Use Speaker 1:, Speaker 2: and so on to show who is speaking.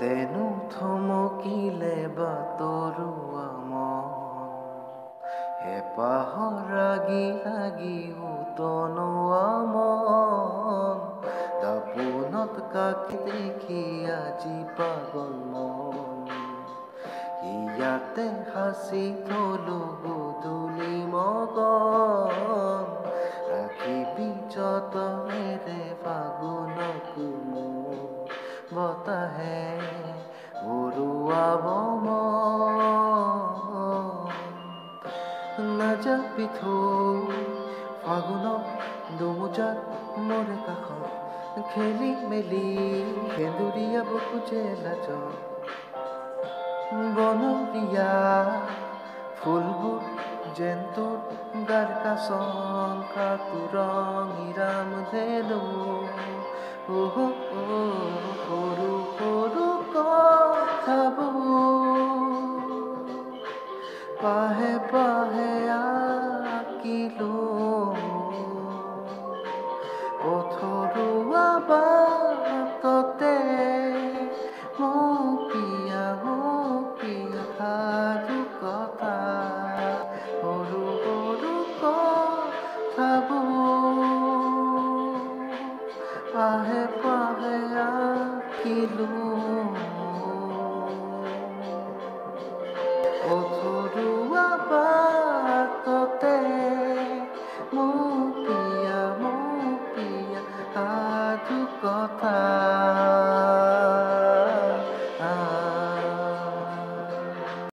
Speaker 1: তেনো থমকিলে বাতৰুৱা মন হেঁপাহৰ লাগি লাগি উতনোৱা মন দাপোনত কাকি দেখি আজি পাগল মন ইয়াতে সাঁচি থলো গধূলি মগন ৰাখিবি যতনেৰে ফাগুনক মোৰ বতাহে উৰুৱাব মন নাযাবি থৈ ফাগুনক দুমোজাত মোৰে কাষত খেলি মেলি সেন্দুৰীয়া বুকুজে লাজত বনৰীয়া ফুলবোৰ যেন তোৰ গাৰ কাচন কাতুৰঙিৰাম ধেনু সৰু সৰু কথাবোৰ পাহে পাহে আঁকিলো পথৰুৱা বাটতে মোক পিয়া সাধু কথা সৰু সৰু কথাবোৰ পাহে পাহে আঁকিলো পথৰুৱা বাটতে মোক পিয়া সাধু কথা